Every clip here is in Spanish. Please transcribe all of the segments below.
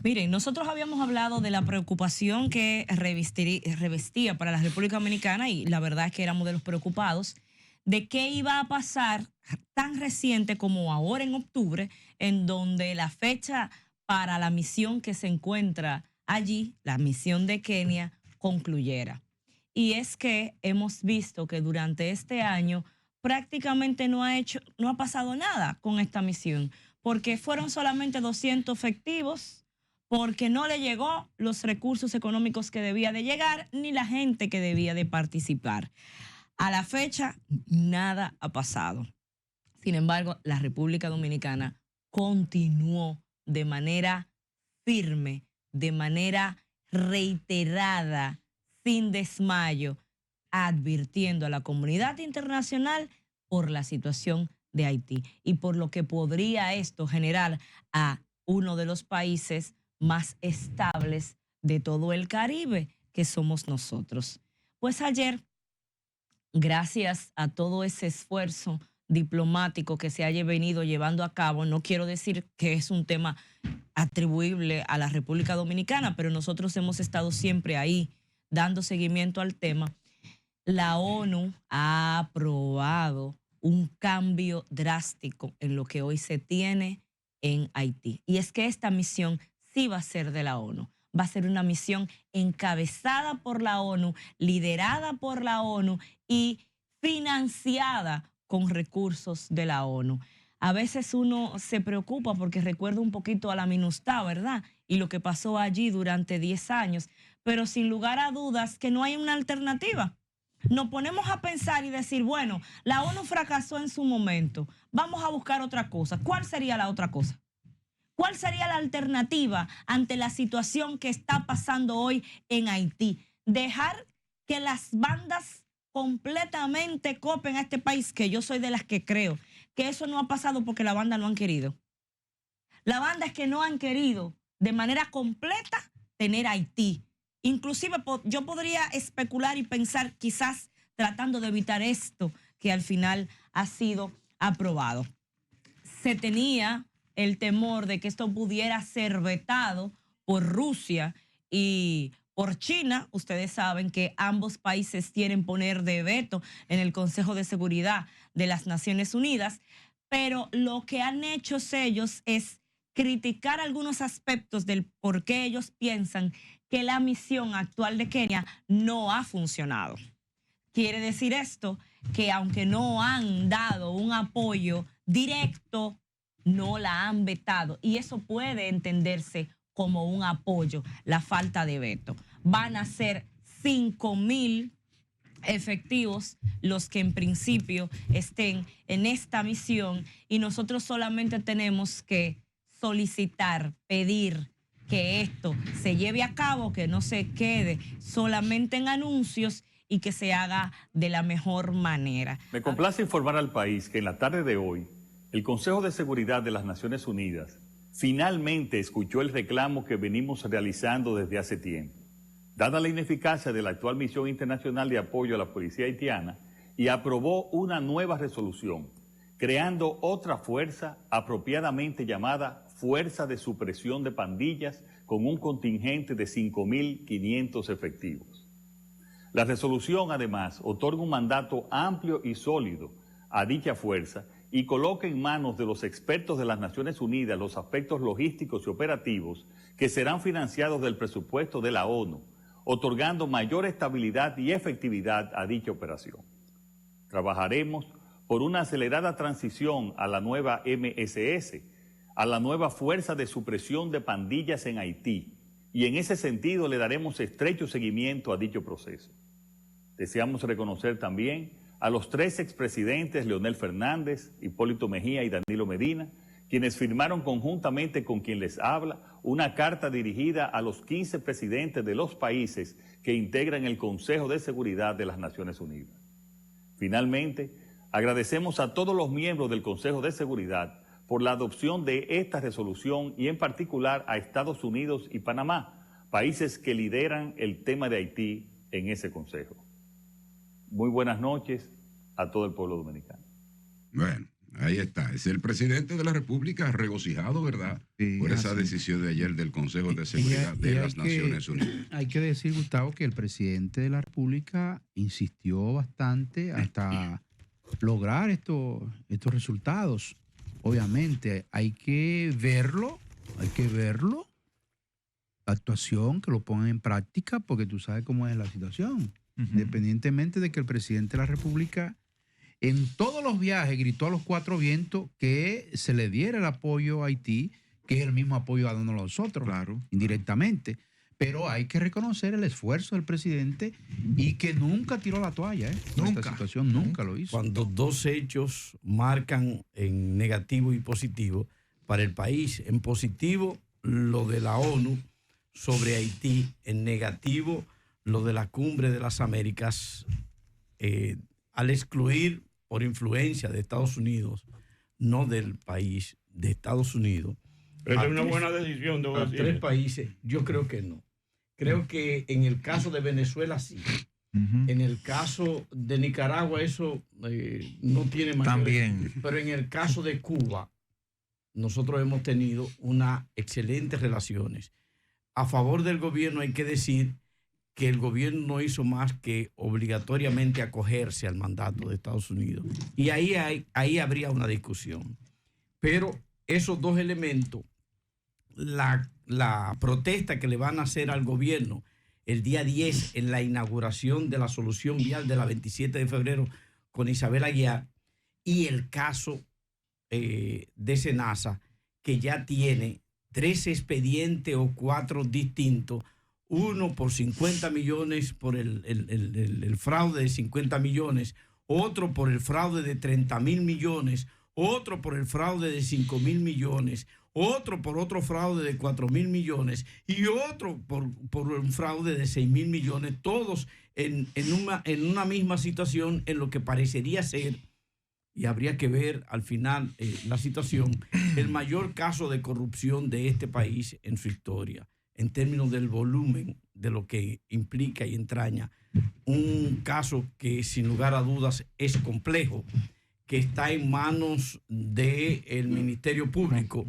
Miren, nosotros habíamos hablado de la preocupación que revestía para la República Dominicana y la verdad es que éramos de los preocupados de qué iba a pasar tan reciente como ahora en octubre, en donde la fecha para la misión que se encuentra allí, la misión de Kenia, concluyera. Y es que hemos visto que durante este año prácticamente no ha pasado nada con esta misión, porque fueron solamente 200 efectivos, porque no le llegó los recursos económicos que debía de llegar, ni la gente que debía de participar. A la fecha, nada ha pasado. Sin embargo, la República Dominicana continuó de manera firme, de manera reiterada, sin desmayo, advirtiendo a la comunidad internacional por la situación de Haití y por lo que podría esto generar a uno de los países más estables de todo el Caribe, que somos nosotros. Pues ayer, gracias a todo ese esfuerzo diplomático que se haya venido llevando a cabo, no quiero decir que es un tema atribuible a la República Dominicana, pero nosotros hemos estado siempre ahí dando seguimiento al tema. La ONU ha aprobado un cambio drástico en lo que hoy se tiene en Haití. Y es que esta misión sí va a ser de la ONU. Va a ser una misión encabezada por la ONU, liderada por la ONU y financiada con recursos de la ONU. A veces uno se preocupa porque recuerda un poquito a la MINUSTAH, ¿verdad? Y lo que pasó allí durante 10 años. Pero sin lugar a dudas que no hay una alternativa. Nos ponemos a pensar y decir, bueno, la ONU fracasó en su momento, vamos a buscar otra cosa. ¿Cuál sería la otra cosa? ¿Cuál sería la alternativa ante la situación que está pasando hoy en Haití? Dejar que las bandas completamente copen a este país, que yo soy de las que creo que eso no ha pasado porque la banda no han querido. La banda es que no han querido de manera completa tener Haití. Inclusive yo podría especular y pensar quizás tratando de evitar esto que al final ha sido aprobado. Se tenía el temor de que esto pudiera ser vetado por Rusia y por China. Ustedes saben que ambos países tienen poder de veto en el Consejo de Seguridad de las Naciones Unidas, pero lo que han hecho ellos es criticar algunos aspectos del por qué ellos piensan que la misión actual de Kenia no ha funcionado. Quiere decir esto que aunque no han dado un apoyo directo, no la han vetado. Y eso puede entenderse como un apoyo, la falta de veto. Van a ser 5,000 efectivos los que en principio estén en esta misión y nosotros solamente tenemos que solicitar, pedir que esto se lleve a cabo, que no se quede solamente en anuncios y que se haga de la mejor manera. Me complace informar al país que en la tarde de hoy, el Consejo de Seguridad de las Naciones Unidas finalmente escuchó el reclamo que venimos realizando desde hace tiempo, dada la ineficacia de la actual misión internacional de apoyo a la policía haitiana, y aprobó una nueva resolución, creando otra fuerza apropiadamente llamada Fuerza de Supresión de Pandillas, con un contingente de 5.500 efectivos. La resolución, además, otorga un mandato amplio y sólido a dicha fuerza y coloca en manos de los expertos de las Naciones Unidas los aspectos logísticos y operativos que serán financiados del presupuesto de la ONU, otorgando mayor estabilidad y efectividad a dicha operación. Trabajaremos por una acelerada transición a la nueva MSS, a la nueva Fuerza de Supresión de Pandillas en Haití, y en ese sentido le daremos estrecho seguimiento a dicho proceso. Deseamos reconocer también a los 3 expresidentes, Leonel Fernández, Hipólito Mejía y Danilo Medina, quienes firmaron conjuntamente con quien les habla una carta dirigida a los 15 presidentes de los países que integran el Consejo de Seguridad de las Naciones Unidas. Finalmente, agradecemos a todos los miembros del Consejo de Seguridad por la adopción de esta resolución y en particular a Estados Unidos y Panamá, países que lideran el tema de Haití en ese Consejo. Muy buenas noches a todo el pueblo dominicano. Bueno, Ahí está. Es el presidente de la República regocijado, ¿verdad? Sí, por esa así. decisión de ayer del Consejo de Seguridad de las Naciones Unidas. Hay que decir, Gustavo, que el presidente de la República insistió bastante hasta lograr estos resultados. Obviamente, hay que verlo, la actuación, que lo pongan en práctica, porque tú sabes cómo es la situación. Independientemente de que el presidente de la República en todos los viajes gritó a los cuatro vientos que se le diera el apoyo a Haití, que es el mismo apoyo a nosotros, Claro. indirectamente. Pero hay que reconocer el esfuerzo del presidente y que nunca tiró la toalla. Nunca. Esta situación nunca lo hizo. Cuando dos hechos marcan en negativo y positivo para el país. En positivo, lo de la ONU sobre Haití. En negativo, lo de la Cumbre de las Américas, al excluir por influencia de Estados Unidos, no del país, de Estados Unidos. Pero es una buena decisión, debo A decir. 3 países, yo creo que no. Creo que en el caso de Venezuela sí. En el caso de Nicaragua eso no tiene mayor. También. Pero en el caso de Cuba, nosotros hemos tenido unas excelentes relaciones. A favor del gobierno hay que decir que el gobierno no hizo más que obligatoriamente acogerse al mandato de Estados Unidos. Y ahí habría una discusión. Pero esos dos elementos, la protesta que le van a hacer al gobierno el día 10 en la inauguración de la solución vial de la 27 de febrero con Isabel Aguiar, y el caso de Senasa, que ya tiene 3 expedientes o 4 distintos, uno por 50 millones por el fraude de 50 millones, otro por el fraude de 30.000 millones, otro por el fraude de 5.000 millones, otro por otro fraude de 4.000 millones y otro por un fraude de 6.000 millones, todos en una misma situación, en lo que parecería ser, y habría que ver al final la situación, el mayor caso de corrupción de este país en su historia, en términos del volumen de lo que implica y entraña. Un caso que sin lugar a dudas es complejo, que está en manos del Ministerio Público,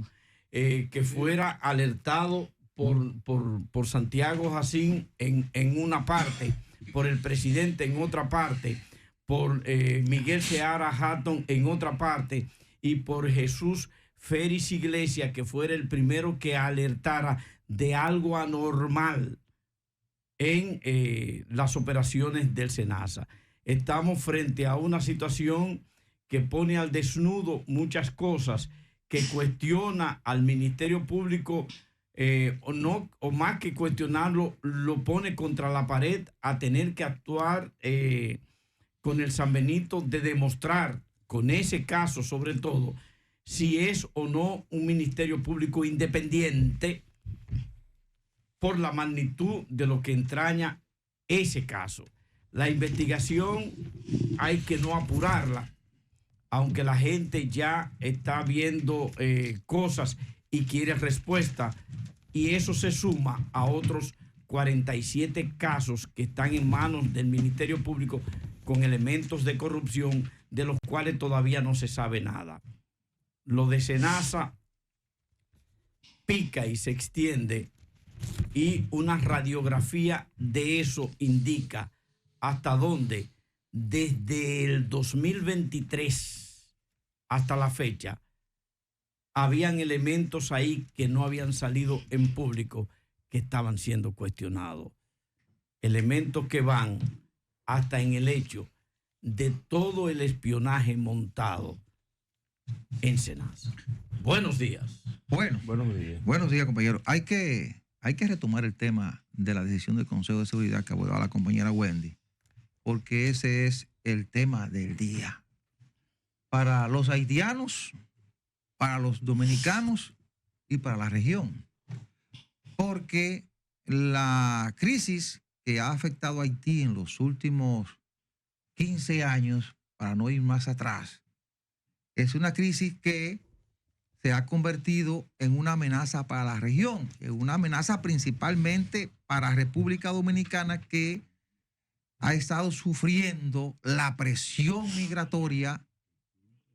que fuera alertado por Santiago Jacín en una parte, por el presidente en otra parte, por Miguel Seara Hatton en otra parte y por Jesús Félix Iglesias, que fuera el primero que alertara de algo anormal en las operaciones del SENASA. Estamos frente a una situación que pone al desnudo muchas cosas, que cuestiona al Ministerio Público, o más que cuestionarlo, lo pone contra la pared a tener que actuar con el San Benito de demostrar, con ese caso sobre todo, si es o no un Ministerio Público independiente por la magnitud de lo que entraña ese caso. La investigación hay que no apurarla, aunque la gente ya está viendo cosas y quiere respuesta, y eso se suma a otros 47 casos que están en manos del Ministerio Público con elementos de corrupción de los cuales todavía no se sabe nada. Lo de Senasa pica y se extiende, y una radiografía de eso indica hasta dónde desde el 2023 hasta la fecha habían elementos ahí que no habían salido en público, que estaban siendo cuestionados. Elementos que van hasta en el hecho de todo el espionaje montado en Senasa. Buenos días. Bueno, Buenos días. buenos días, compañeros. Hay que retomar el tema de la decisión del Consejo de Seguridad que abordaba la compañera Wendy, porque ese es el tema del día. Para los haitianos, para los dominicanos y para la región. Porque la crisis que ha afectado a Haití en los últimos 15 años, para no ir más atrás, es una crisis que se ha convertido en una amenaza para la región, en una amenaza principalmente para República Dominicana, que ha estado sufriendo la presión migratoria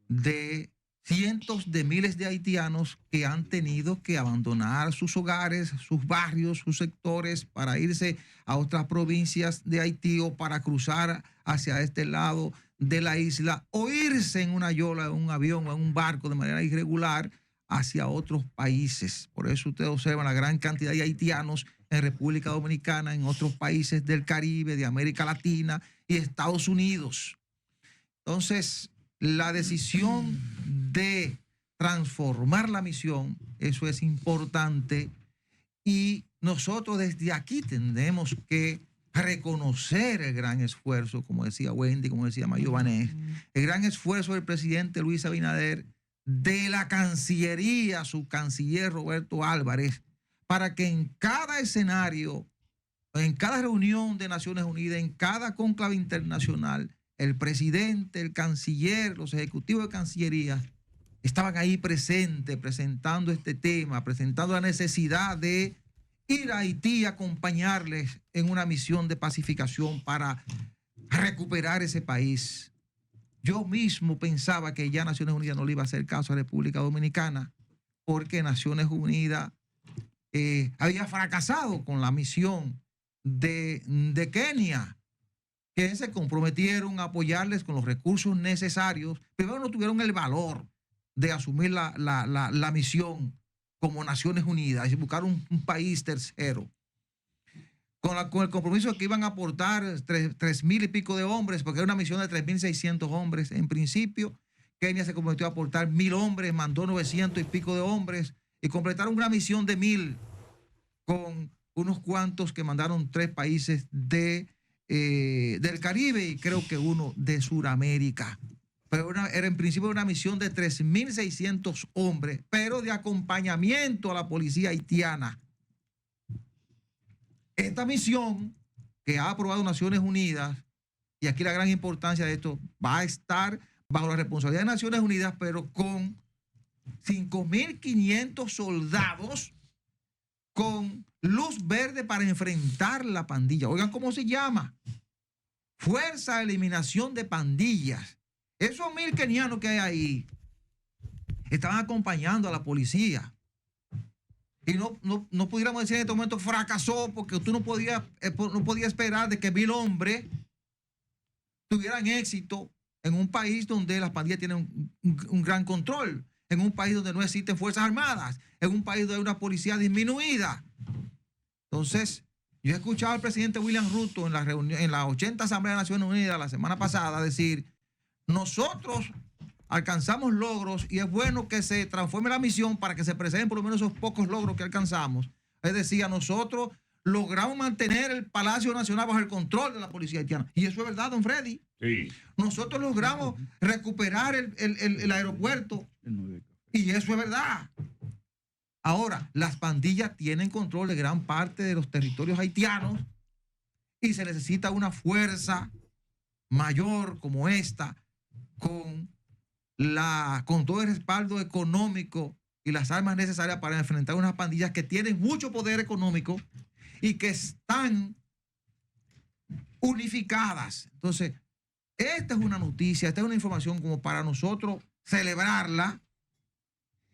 de cientos de miles de haitianos que han tenido que abandonar sus hogares, sus barrios, sus sectores para irse a otras provincias de Haití o para cruzar hacia este lado de la isla o irse en una yola, en un avión o en un barco de manera irregular hacia otros países. Por eso ustedes observan la gran cantidad de haitianos en República Dominicana, en otros países del Caribe, de América Latina y Estados Unidos. Entonces, la decisión de transformar la misión, eso es importante, y nosotros desde aquí tenemos que reconocer el gran esfuerzo, como decía Wendy, como decía Mayo Vanés, el gran esfuerzo del presidente Luis Abinader, de la Cancillería, su canciller Roberto Álvarez, para que en cada escenario, en cada reunión de Naciones Unidas, en cada cónclave internacional, el presidente, el canciller, los ejecutivos de Cancillería estaban ahí presentes, presentando este tema, presentando la necesidad de ir a Haití y acompañarles en una misión de pacificación para recuperar ese país. Yo mismo pensaba que ya Naciones Unidas no le iba a hacer caso a República Dominicana porque Naciones Unidas había fracasado con la misión de Kenia, que se comprometieron a apoyarles con los recursos necesarios. Primero no tuvieron el valor de asumir la misión como Naciones Unidas y buscar un país tercero. Con el compromiso de que iban a aportar 3,000 y pico de hombres, porque era una misión de 3,600 hombres. En principio, Kenia se comprometió a aportar 1,000 hombres, mandó 900 y pico de hombres y completaron una misión de 1,000 con unos cuantos que mandaron 3 países del Caribe y creo que uno de Sudamérica. Pero era en principio una misión de 3,600 hombres, pero de acompañamiento a la policía haitiana. Esta misión que ha aprobado Naciones Unidas, y aquí la gran importancia de esto, va a estar bajo la responsabilidad de Naciones Unidas, pero con 5,500 soldados con luz verde para enfrentar la pandilla. Oigan cómo se llama. Fuerza de Eliminación de Pandillas. Esos 1,000 kenianos que hay ahí estaban acompañando a la policía. Y no pudiéramos decir en este momento fracasó porque tú no podías esperar de que 1,000 hombres tuvieran éxito en un país donde las pandillas tienen un gran control, en un país donde no existen fuerzas armadas, en un país donde hay una policía disminuida. Entonces, yo he escuchado al presidente William Ruto en la reunión, en la 80 Asamblea de Naciones Unidas la semana pasada decir: nosotros alcanzamos logros y es bueno que se transforme la misión para que se presenten por lo menos esos pocos logros que alcanzamos. Él decía, nosotros logramos mantener el Palacio Nacional bajo el control de la policía haitiana. Y eso es verdad, don Freddy. Sí. Nosotros logramos recuperar el aeropuerto y eso es verdad. Ahora, las pandillas tienen control de gran parte de los territorios haitianos y se necesita una fuerza mayor como esta con todo el respaldo económico y las armas necesarias para enfrentar unas pandillas que tienen mucho poder económico y que están unificadas. Entonces, esta es una noticia, esta es una información como para nosotros celebrarla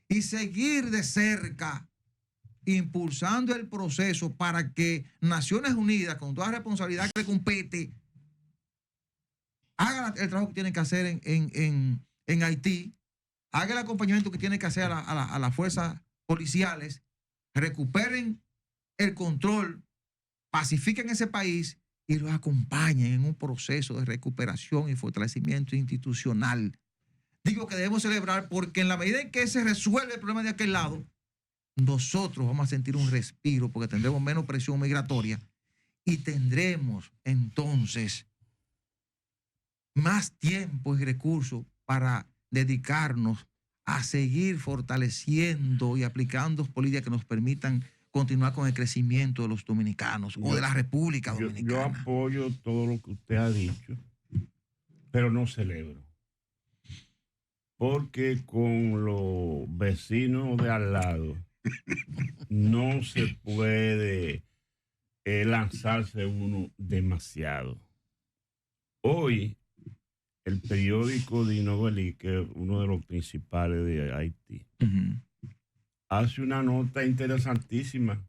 y seguir de cerca impulsando el proceso para que Naciones Unidas, con toda la responsabilidad que le compete, haga el trabajo que tiene que hacer en Haití, haga el acompañamiento que tiene que hacer a las fuerzas policiales, recuperen el control, pacifiquen ese país y los acompañen en un proceso de recuperación y fortalecimiento institucional. Digo que debemos celebrar porque en la medida en que se resuelve el problema de aquel lado, nosotros vamos a sentir un respiro porque tendremos menos presión migratoria y tendremos entonces más tiempo y recursos para dedicarnos a seguir fortaleciendo y aplicando políticas que nos permitan continuar con el crecimiento de los dominicanos o de la República Dominicana. Yo apoyo todo lo que usted ha dicho, pero no celebro. Porque con los vecinos de al lado no se puede lanzarse uno demasiado. Hoy el periódico de Novelí, que es uno de los principales de Haití, hace una nota interesantísima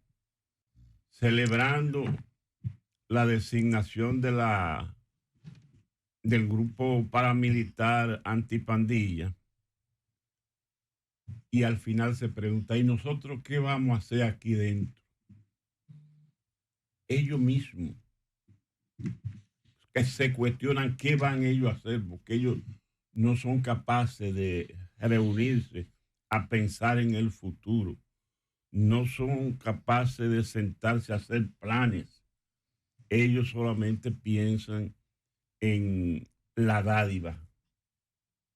celebrando la designación del grupo paramilitar antipandilla. Y al final se pregunta, ¿y nosotros qué vamos a hacer aquí dentro? Ellos mismos que se cuestionan qué van ellos a hacer, porque ellos no son capaces de reunirse a pensar en el futuro. No son capaces de sentarse a hacer planes. Ellos solamente piensan en la dádiva,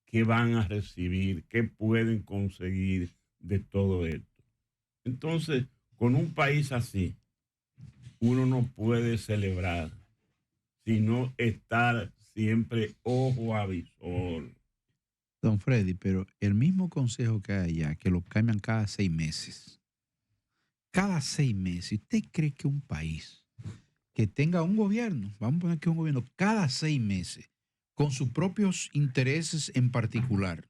qué van a recibir, qué pueden conseguir de todo esto. Entonces, con un país así, uno no puede celebrar, sino estar siempre ojo a visor. Don Freddy, pero el mismo consejo que hay allá, que lo cambian cada 6 meses. Cada 6 meses, ¿usted cree que un país que tenga un gobierno, vamos a poner que un gobierno cada 6 meses, con sus propios intereses en particular,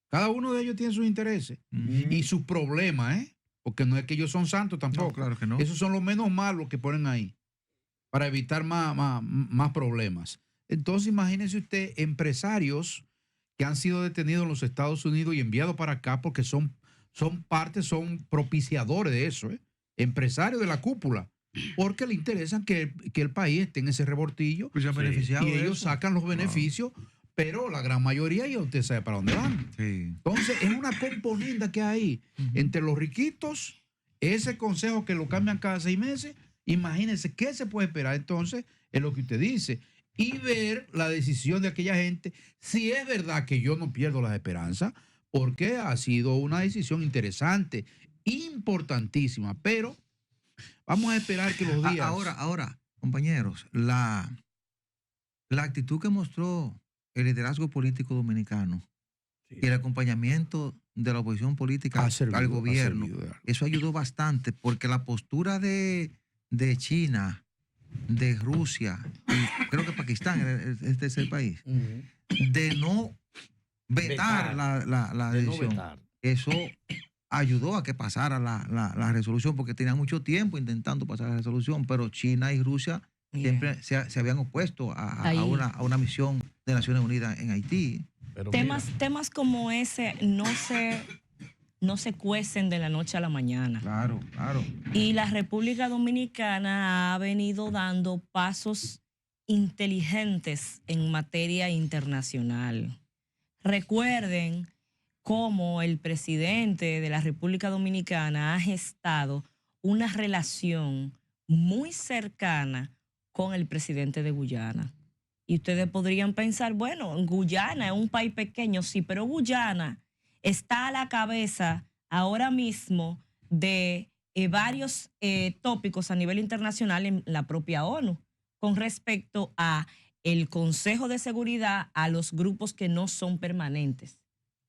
cada uno de ellos tiene sus intereses y sus problemas, porque no es que ellos son santos tampoco. No, claro que no. Esos son los menos malos que ponen ahí para evitar más problemas. Entonces, imagínese usted empresarios que han sido detenidos en los Estados Unidos y enviados para acá porque son propiciadores de eso, empresarios de la cúpula, porque le interesan que el país esté en ese revoltillo, pues beneficiado y de ellos eso. sacan los beneficios, pero la gran mayoría ya usted sabe para dónde van. Sí. Entonces, es una componenda que hay entre los riquitos, ese consejo que lo cambian cada 6 meses. Imagínense qué se puede esperar entonces en lo que usted dice y ver la decisión de aquella gente, si es verdad que yo no pierdo las esperanzas, porque ha sido una decisión interesante, importantísima, pero vamos a esperar que los días... Ahora, compañeros, la actitud que mostró el liderazgo político dominicano y el acompañamiento de la oposición política al gobierno, eso ayudó bastante, porque la postura de China, de Rusia, y creo que Pakistán es el tercer país, de no vetar la decisión, eso ayudó a que pasara la resolución, porque tenían mucho tiempo intentando pasar la resolución, pero China y Rusia siempre se habían opuesto a una misión de Naciones Unidas en Haití. Pero temas como ese no se cuecen de la noche a la mañana. Claro. Y la República Dominicana ha venido dando pasos inteligentes en materia internacional. Recuerden cómo el presidente de la República Dominicana ha gestado una relación muy cercana con el presidente de Guyana. Y ustedes podrían pensar, bueno, Guyana es un país pequeño, sí, pero Guyana está a la cabeza ahora mismo de varios tópicos a nivel internacional en la propia ONU con respecto a el Consejo de Seguridad, a los grupos que no son permanentes.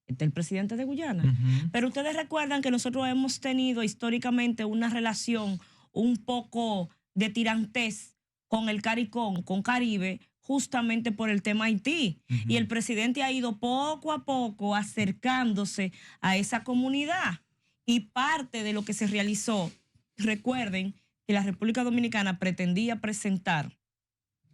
Este es el presidente de Guyana. Pero ustedes recuerdan que nosotros hemos tenido históricamente una relación un poco de tirantez con el CARICOM, con Caribe, justamente por el tema Haití. Y el presidente ha ido poco a poco acercándose a esa comunidad. Y parte de lo que se realizó, recuerden que la República Dominicana pretendía presentar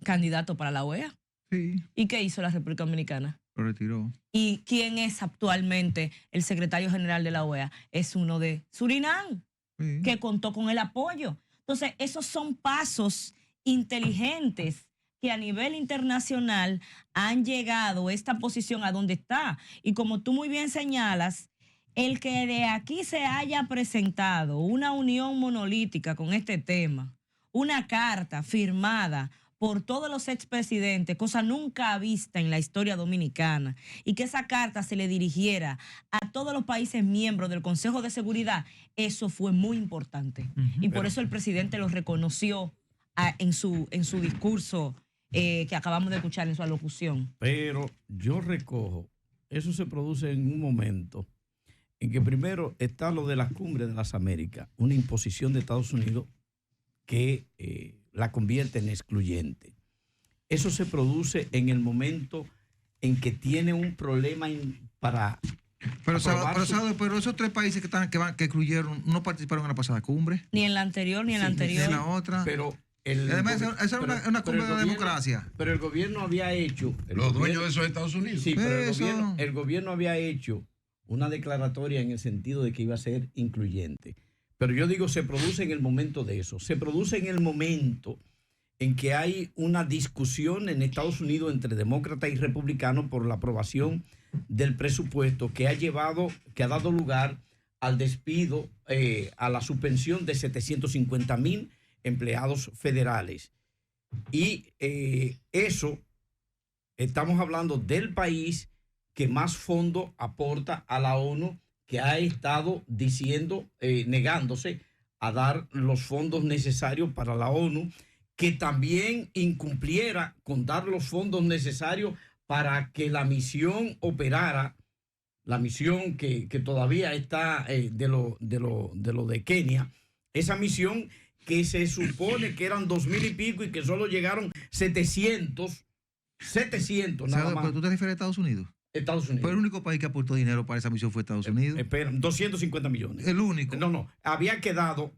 candidato para la OEA. Sí. ¿Y qué hizo la República Dominicana? Lo retiró. ¿Y quién es actualmente el secretario general de la OEA? Es uno de Surinam, que contó con el apoyo. Entonces, esos son pasos inteligentes que a nivel internacional han llegado esta posición a donde está. Y como tú muy bien señalas, el que de aquí se haya presentado una unión monolítica con este tema, una carta firmada por todos los expresidentes, cosa nunca vista en la historia dominicana, y que esa carta se le dirigiera a todos los países miembros del Consejo de Seguridad, eso fue muy importante. Y por eso el presidente lo reconoció en su discurso que acabamos de escuchar en su alocución. Pero yo recojo, eso se produce en un momento en que primero está lo de la Cumbre de las Américas, una imposición de Estados Unidos que la convierte en excluyente. Eso se produce en el momento en que tiene un problema para... Pero esos 3 países que excluyeron no participaron en la pasada cumbre. Ni en la anterior, ni en la anterior. Ni en la otra. Pero además, esa era una cumbre de democracia. Pero el gobierno había hecho... Los dueños de eso es Estados Unidos. Sí, pero el gobierno había hecho una declaratoria en el sentido de que iba a ser incluyente. Pero yo digo, se produce en el momento de eso. Se produce en el momento en que hay una discusión en Estados Unidos entre demócratas y republicanos por la aprobación del presupuesto que ha dado lugar al despido, a la suspensión de 750,000 empleados federales. Y eso, estamos hablando del país que más fondos aporta a la ONU, que ha estado diciendo, negándose a dar los fondos necesarios para la ONU, que también incumpliera con dar los fondos necesarios para que la misión operara, la misión que todavía está de lo de Kenia, esa misión que se supone que eran 2,000 y pico y que solo llegaron 700 nada más. ¿Pero tú te refieres a Estados Unidos? Estados Unidos. Pero el único país que aportó dinero para esa misión fue Estados Unidos. Espera, 250 millones. El único. No, había quedado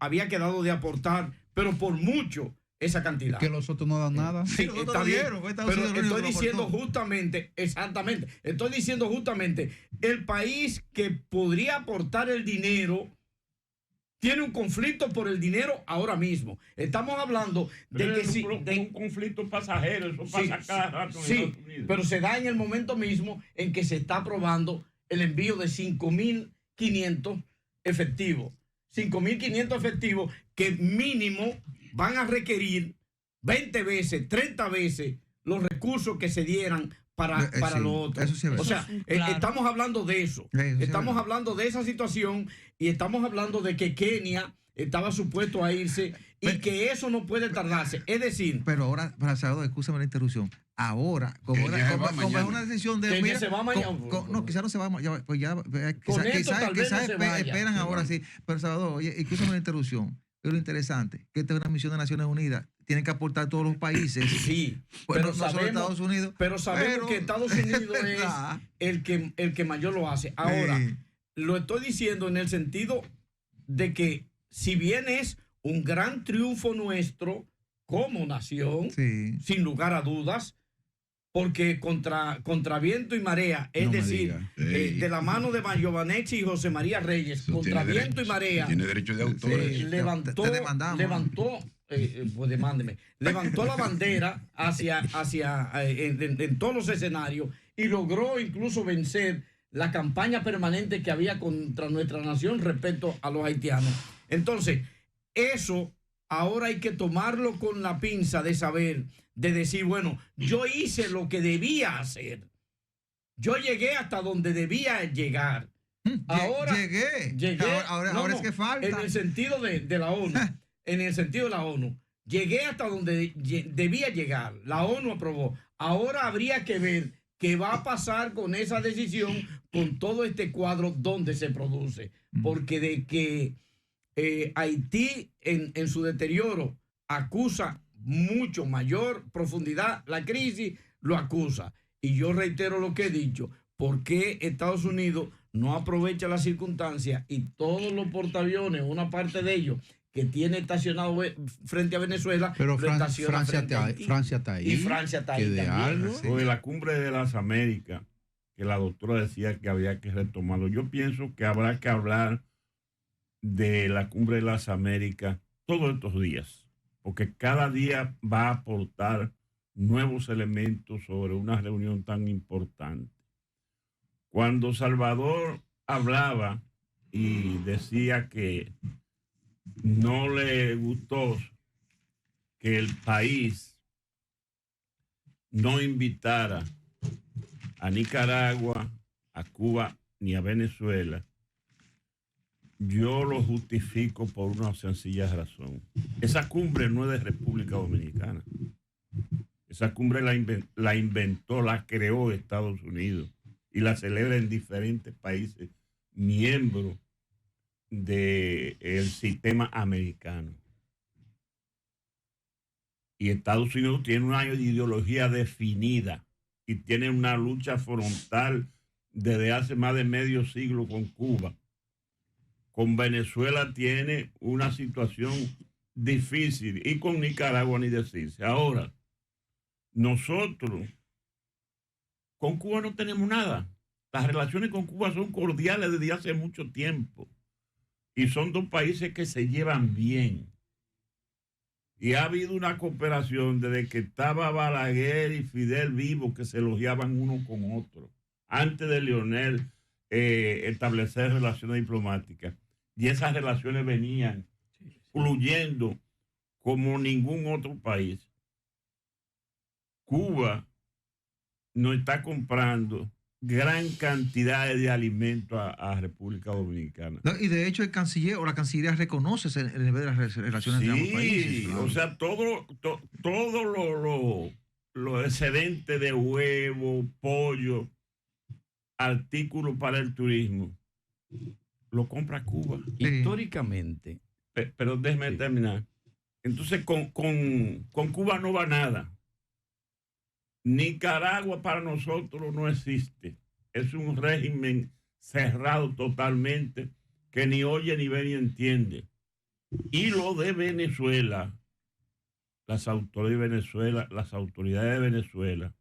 de aportar, pero por mucho esa cantidad. Que los otros no dan nada. Sí, los otros está bien, dieron, fue Estados pero Unidos el único estoy que lo diciendo aportó. justamente, exactamente, estoy diciendo justamente, el país que podría aportar el dinero tiene un conflicto por el dinero ahora mismo. Estamos hablando de que si... un conflicto pasajero, eso pasa cada rato en Estados Unidos. Pero se da en el momento mismo en que se está aprobando el envío de 5,500 efectivos. 5,500 efectivos que mínimo van a requerir 20 veces, 30 veces los recursos que se dieran para sí, lo otro. eso sí es verdad. O sea, Claro. estamos hablando de eso. Sí es Estamos verdad. hablando de esa situación y estamos hablando de que Kenia estaba supuesto a irse y que eso no puede tardarse. Es decir, Pero ahora, para Salvador, escúchame la interrupción. Ahora, como Kenia se va es mañana. una decisión de. Kenia se va mañana. No, quizás no se va. Pues ya, Con esto tal vez no se vaya. esperan ahora sí. Pero Salvador, oye, escúchame la interrupción. Es lo interesante, que esta es una misión de Naciones Unidas. Tienen que aportar todos los países. sí, Pues pero no solo Estados Unidos. Pero sabemos que Estados Unidos es verdad. el que mayor lo hace. Ahora, Sí. lo estoy diciendo en el sentido de que si bien es un gran triunfo nuestro como nación, Sí. sin lugar a dudas, porque contra viento y marea, es No me decir, diga. de la mano de Giovanetti y José María Reyes, Eso contra tiene viento y derecho, marea, tiene derecho de autor. Sí. levantó, te demandamos. pues demándeme, levantó la bandera en todos los escenarios y logró incluso vencer la campaña permanente que había contra nuestra nación respecto a los haitianos. Entonces, eso ahora hay que tomarlo con la pinza de saber, de decir, bueno, yo hice lo que debía hacer. Yo llegué hasta donde debía llegar. Ahora Llegué. Ahora es que falta. En el sentido de la ONU. En el sentido de la ONU. Llegué hasta donde debía llegar. La ONU aprobó. Ahora habría que ver qué va a pasar con esa decisión, con todo este cuadro donde se produce. Porque de que Haití en su deterioro acusa mucho mayor profundidad la crisis, lo acusa. Y yo reitero lo que he dicho. ¿Por qué Estados Unidos no aprovecha las circunstancias y todos los portaaviones, una parte de ellos, que tiene estacionado frente a Venezuela, Pero lo estaciona Francia frente a Haití? Francia está ahí. Y Francia está ahí que de también. algo. Sí. Lo de la cumbre de las Américas, que la doctora decía que había que retomarlo. Yo pienso que habrá que hablar de la cumbre de las Américas todos estos días, porque cada día va a aportar nuevos elementos sobre una reunión tan importante. Cuando Salvador hablaba y decía que no le gustó que el país no invitara a Nicaragua, a Cuba ni a Venezuela, yo lo justifico por una sencilla razón. Esa cumbre no es de República Dominicana. Esa cumbre la inventó, la creó Estados Unidos y la celebra en diferentes países miembros del sistema americano. Y Estados Unidos tiene una ideología definida y tiene una lucha frontal desde hace más de medio siglo con Cuba. Con Venezuela tiene una situación difícil y con Nicaragua ni decirse. Ahora, nosotros con Cuba no tenemos nada. Las relaciones con Cuba son cordiales desde hace mucho tiempo y son dos países que se llevan bien. Y ha habido una cooperación desde que estaba Balaguer y Fidel vivos, que se elogiaban uno con otro, antes de Leonel establecer relaciones diplomáticas. Y esas relaciones venían fluyendo como ningún otro país. Cuba nos está comprando gran cantidad de alimentos a República Dominicana. No, y de hecho el canciller o la Cancillería reconoce el nivel de las relaciones entre ambos países. Claro. O sea, todo lo excedente de huevo, pollo, artículos para el turismo, lo compra Cuba. Sí. Históricamente. Pero déjeme terminar. Entonces, con Cuba no va nada. Nicaragua para nosotros no existe. Es un régimen cerrado totalmente que ni oye, ni ve, ni entiende. Y lo de Venezuela, las autoridades de Venezuela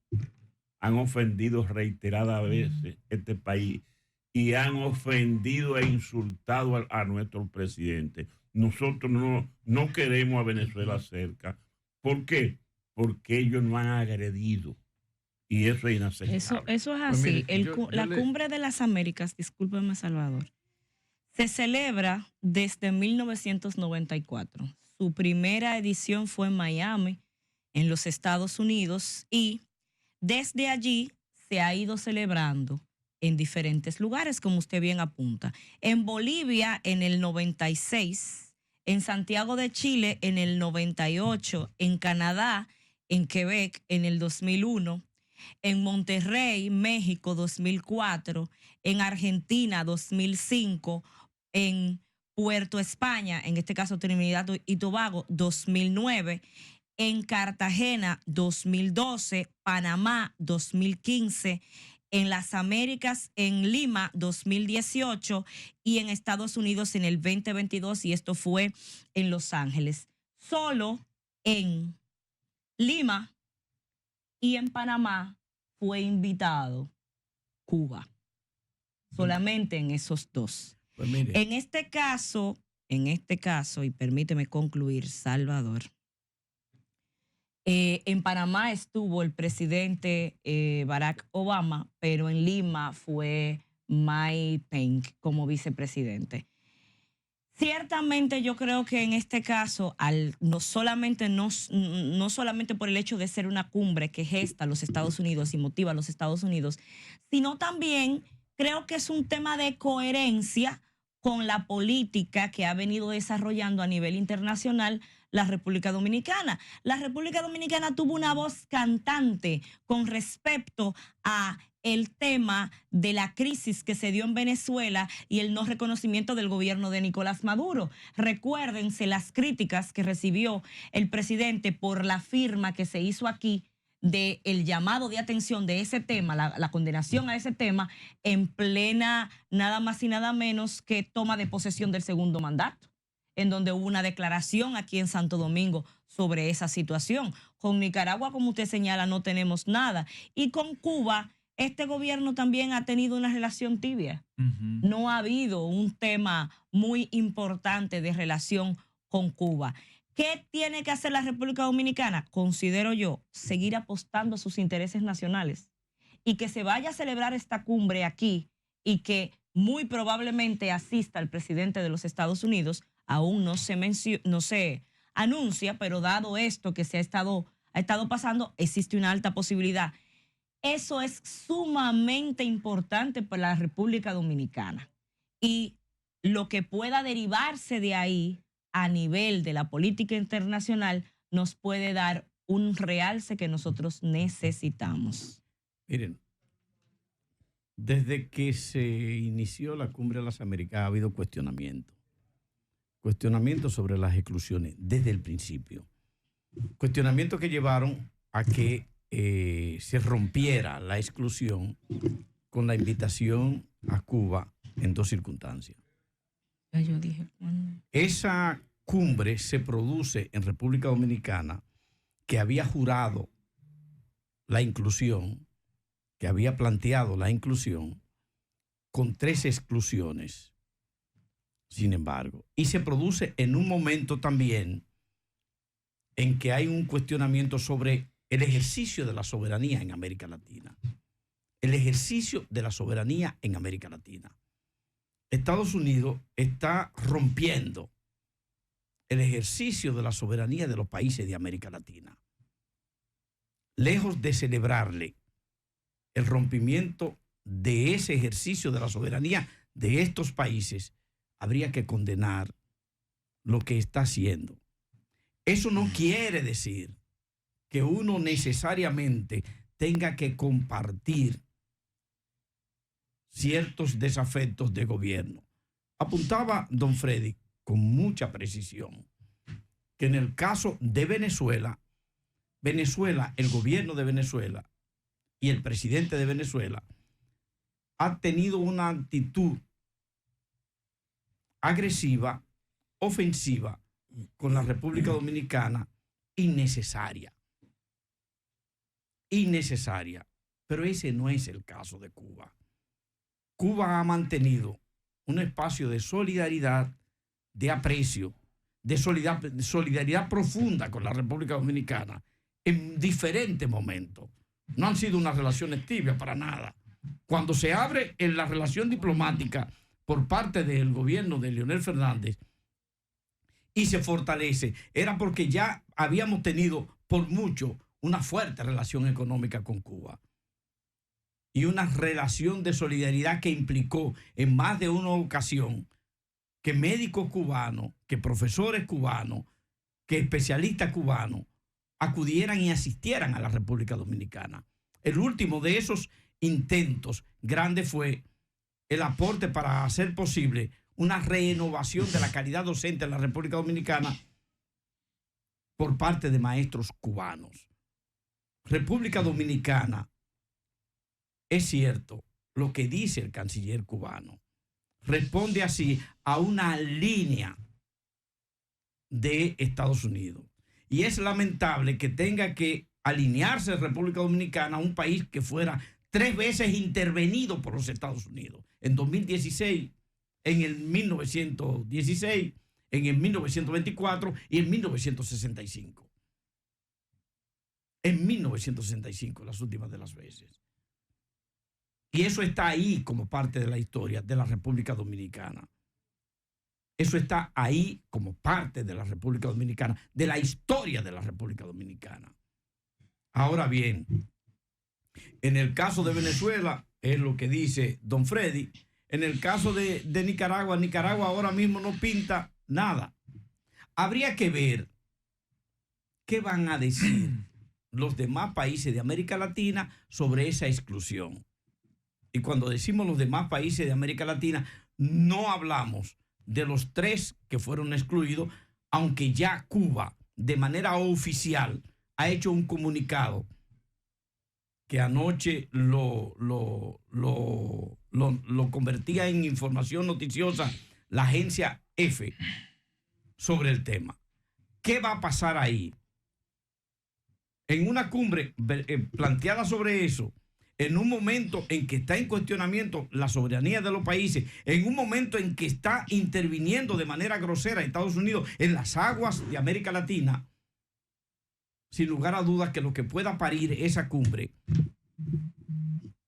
han ofendido reiteradas veces este país y han ofendido e insultado a nuestro presidente. Nosotros no queremos a Venezuela cerca. ¿Por qué? Porque ellos nos han agredido. Y eso es inaceptable. Eso es así. La Cumbre de las Américas, discúlpeme, Salvador, se celebra desde 1994. Su primera edición fue en Miami, en los Estados Unidos, y desde allí se ha ido celebrando en diferentes lugares, como usted bien apunta. En Bolivia en el 96, en Santiago de Chile en el 98, en Canadá, en Quebec en el 2001, en Monterrey, México 2004, en Argentina 2005, en Puerto España, en este caso Trinidad y Tobago 2009, en Cartagena 2012, Panamá 2015, en las Américas en Lima 2018 y en Estados Unidos en el 2022, y esto fue en Los Ángeles. Solo en Lima y en Panamá fue invitado Cuba. Solamente en esos dos. Pues mire. En este caso, y permíteme concluir, Salvador, en Panamá estuvo el presidente Barack Obama, pero en Lima fue Mike Pence como vicepresidente. Ciertamente yo creo que en este caso, no solamente por el hecho de ser una cumbre que gesta a los Estados Unidos y motiva a los Estados Unidos, sino también creo que es un tema de coherencia con la política que ha venido desarrollando a nivel internacional la República Dominicana. La República Dominicana tuvo una voz cantante con respecto a el tema de la crisis que se dio en Venezuela y el no reconocimiento del gobierno de Nicolás Maduro. Recuérdense las críticas que recibió el presidente por la firma que se hizo aquí del llamado de atención de ese tema, la condenación a ese tema en plena nada más y nada menos que toma de posesión del segundo mandato, en donde hubo una declaración aquí en Santo Domingo sobre esa situación. Con Nicaragua, como usted señala, no tenemos nada. Y con Cuba, este gobierno también ha tenido una relación tibia. No ha habido un tema muy importante de relación con Cuba. ¿Qué tiene que hacer la República Dominicana? Considero yo, seguir apostando a sus intereses nacionales y que se vaya a celebrar esta cumbre aquí y que muy probablemente asista el presidente de los Estados Unidos. Aún no se anuncia, pero dado esto que ha estado pasando, existe una alta posibilidad. Eso es sumamente importante para la República Dominicana. Y lo que pueda derivarse de ahí a nivel de la política internacional nos puede dar un realce que nosotros necesitamos. Miren, desde que se inició la Cumbre de las Américas ha habido cuestionamiento sobre las exclusiones desde el principio. Cuestionamientos que llevaron a que se rompiera la exclusión con la invitación a Cuba en 2 circunstancias. Ya yo dije, ¿cuándo? Esa cumbre se produce en República Dominicana, que había jurado la inclusión, que había planteado la inclusión, con 3 exclusiones, sin embargo. Y se produce en un momento también en que hay un cuestionamiento sobre el ejercicio de la soberanía en América Latina. El ejercicio de la soberanía en América Latina. Estados Unidos está rompiendo el ejercicio de la soberanía de los países de América Latina. Lejos de celebrarle el rompimiento de ese ejercicio de la soberanía de estos países, habría que condenar lo que está haciendo. Eso no quiere decir que uno necesariamente tenga que compartir ciertos desafectos de gobierno. Apuntaba don Freddy con mucha precisión que en el caso de Venezuela, el gobierno de Venezuela y el presidente de Venezuela ha tenido una actitud agresiva, ofensiva con la República Dominicana innecesaria. Pero ese no es el caso de Cuba. Cuba ha mantenido un espacio de solidaridad, de aprecio, de solidaridad profunda con la República Dominicana en diferentes momentos. No han sido unas relaciones tibias para nada. Cuando se abre en la relación diplomática por parte del gobierno de Leonel Fernández y se fortalece, era porque ya habíamos tenido por mucho una fuerte relación económica con Cuba y una relación de solidaridad que implicó en más de una ocasión que médicos cubanos, que profesores cubanos, que especialistas cubanos acudieran y asistieran a la República Dominicana. El último de esos intentos grandes fue el aporte para hacer posible una renovación de la calidad docente en la República Dominicana por parte de maestros cubanos. República Dominicana, es cierto lo que dice el canciller cubano, responde así a una línea de Estados Unidos. Y es lamentable que tenga que alinearse República Dominicana a un país que fuera 3 veces intervenido por los Estados Unidos. En 2016, en el 1916, en el 1924 y en 1965. En 1965, las últimas de las veces. Y eso está ahí como parte de la historia de la República Dominicana. Eso está ahí como parte de la República Dominicana, de la historia de la República Dominicana. Ahora bien, en el caso de Venezuela, es lo que dice don Freddy. En el caso de Nicaragua, Nicaragua ahora mismo no pinta nada. Habría que ver qué van a decir los demás países de América Latina sobre esa exclusión. Y cuando decimos los demás países de América Latina, no hablamos de los 3 que fueron excluidos, aunque ya Cuba, de manera oficial, ha hecho un comunicado que anoche lo convertía en información noticiosa la agencia EFE sobre el tema. ¿Qué va a pasar ahí? En una cumbre planteada sobre eso, en un momento en que está en cuestionamiento la soberanía de los países, en un momento en que está interviniendo de manera grosera Estados Unidos en las aguas de América Latina, sin lugar a dudas que lo que pueda parir esa cumbre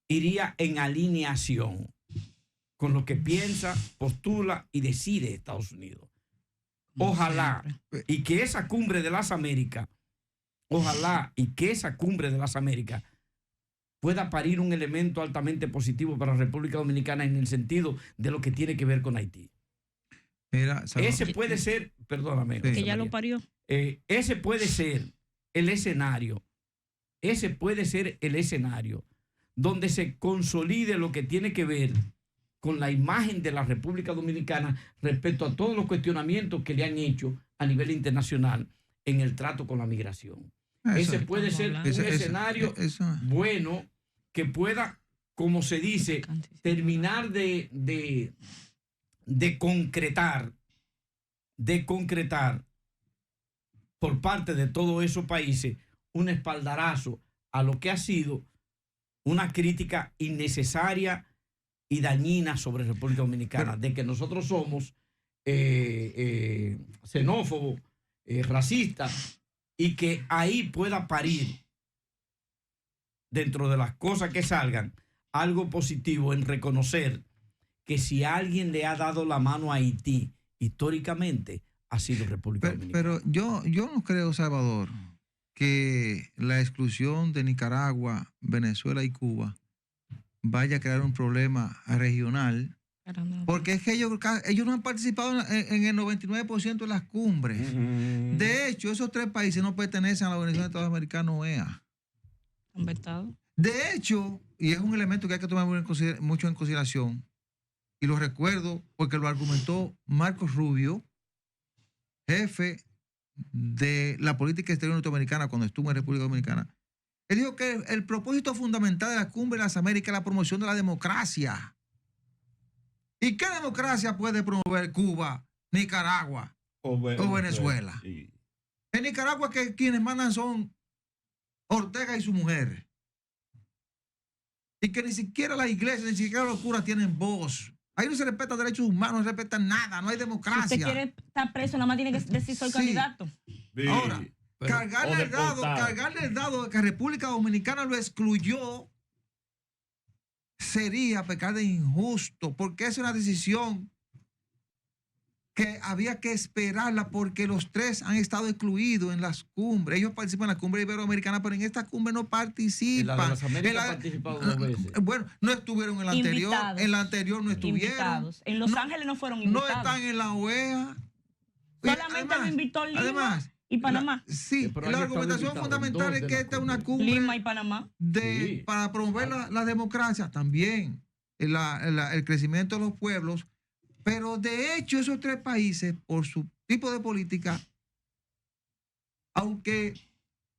iría en alineación con lo que piensa, postula y decide Estados Unidos. Ojalá y que esa cumbre de las Américas, pueda parir un elemento altamente positivo para la República Dominicana en el sentido de lo que tiene que ver con Haití. Ese puede ser, perdóname. Que ya lo parió. Ese puede ser el escenario. Donde se consolide lo que tiene que ver con la imagen de la República Dominicana respecto a todos los cuestionamientos que le han hecho a nivel internacional en el trato con la migración. Ese puede ser un escenario bueno que pueda, como se dice, terminar de concretar por parte de todos esos países un espaldarazo a lo que ha sido una crítica innecesaria y dañina sobre República Dominicana, de que nosotros somos xenófobos, racistas, y que ahí pueda parir, dentro de las cosas que salgan, algo positivo en reconocer que si alguien le ha dado la mano a Haití, históricamente ha sido República Dominicana. Pero yo no creo, Salvador, que la exclusión de Nicaragua, Venezuela y Cuba vaya a crear un problema regional, porque es que ellos no han participado en el 99% de las cumbres. De hecho, esos 3 países no pertenecen a la Organización de Estados Americanos, OEA. De hecho, y es un elemento que hay que tomar mucho en consideración, y lo recuerdo porque lo argumentó Marcos Rubio, jefe de la política exterior norteamericana cuando estuvo en República Dominicana. Él dijo que el propósito fundamental de la Cumbre de las Américas es la promoción de la democracia. ¿Y qué democracia puede promover Cuba, Nicaragua o Venezuela? Sí. En Nicaragua que quienes mandan son Ortega y su mujer. Y que ni siquiera la iglesia, ni siquiera los curas tienen voz. Ahí no se respeta derechos humanos, no se respeta nada, no hay democracia. Si usted quiere estar preso, nada más tiene que decir soy candidato. Sí. Ahora, cargarle el dado de que República Dominicana lo excluyó sería pecar de injusto, porque es una decisión que había que esperarla, porque los 3 han estado excluidos en las cumbres. Ellos participan en la cumbre iberoamericana, pero en esta cumbre no participan. En la de las Américas han participado 2 veces. Bueno, no estuvieron en la anterior. En la anterior no estuvieron. Invitados. En Los Ángeles no fueron invitados. No están en la OEA. Solamente lo invitó Lima y Panamá. Sí, la argumentación fundamental es que esta es una cumbre Lima y Panamá. Para promover la democracia, también el crecimiento de los pueblos. Pero de hecho esos 3 países, por su tipo de política, aunque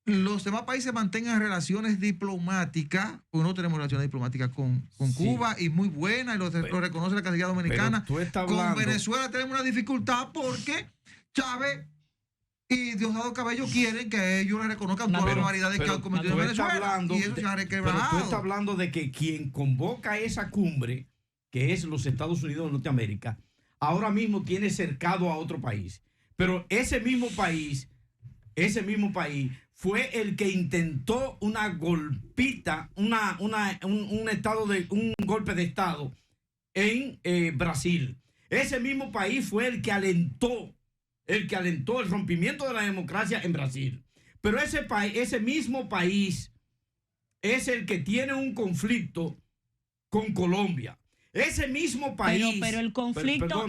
los demás países mantengan relaciones diplomáticas, porque no tenemos relaciones diplomáticas con Cuba, y muy buenas, y lo reconoce la Cancillería Dominicana. Con Venezuela tenemos una dificultad porque Chávez y Diosdado Cabello quieren que ellos le reconozcan todas las barbaridades que han cometido en Venezuela. Y eso se ha requebrado. Pero tú estás hablando de que quien convoca esa cumbre, que es los Estados Unidos de Norteamérica, ahora mismo tiene cercado a otro país. Pero ese mismo país fue el que intentó una golpita, un golpe de Estado en Brasil. Ese mismo país fue el que alentó el rompimiento de la democracia en Brasil. Pero ese mismo país es el que tiene un conflicto con Colombia. Ese mismo país. Pero el conflicto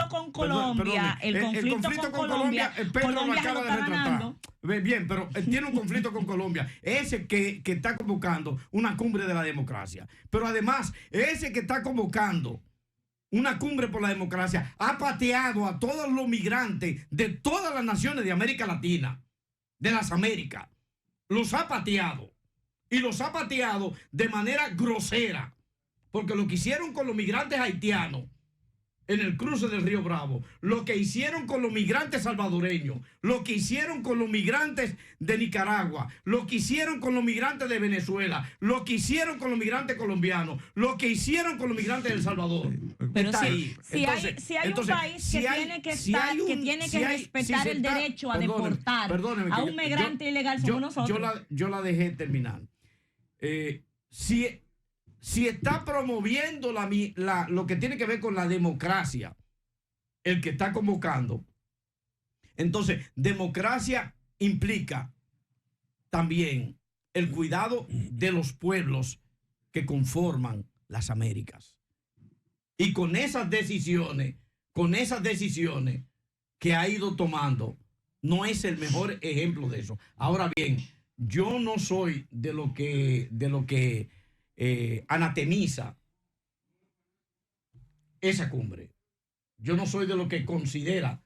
con Colombia, Colombia lo acaba de retratar. Bien, pero tiene un conflicto con Colombia. Ese que está convocando una cumbre de la democracia. Pero además, ese que está convocando una cumbre por la democracia ha pateado a todos los migrantes de todas las naciones de América Latina, de las Américas. Los ha pateado. Y los ha pateado de manera grosera. Porque lo que hicieron con los migrantes haitianos en el cruce del Río Bravo, lo que hicieron con los migrantes salvadoreños, lo que hicieron con los migrantes de Nicaragua, lo que hicieron con los migrantes de Venezuela, lo que hicieron con los migrantes colombianos, lo que hicieron con los migrantes de El Salvador. Pero está ahí. Si hay un país que tiene que respetar el derecho a deportar a un migrante ilegal, somos nosotros. Yo la dejé terminar. Si está promoviendo lo que tiene que ver con la democracia, el que está convocando, entonces democracia implica también el cuidado de los pueblos que conforman las Américas. Y con esas decisiones que ha ido tomando, no es el mejor ejemplo de eso. Ahora bien, yo no soy de lo que anatemiza esa cumbre. Yo no soy de lo que considera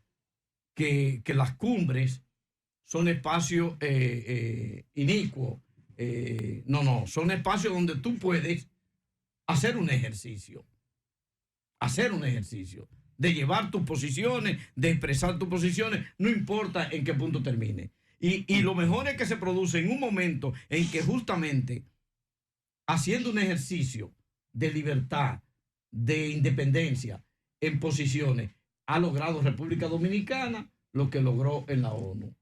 que las cumbres son espacios inicuos. No, son espacios donde tú puedes hacer un ejercicio. De llevar tus posiciones, de expresar tus posiciones, no importa en qué punto termine. Y lo mejor es que se produce en un momento en que justamente haciendo un ejercicio de libertad, de independencia en posiciones, ha logrado República Dominicana lo que logró en la ONU.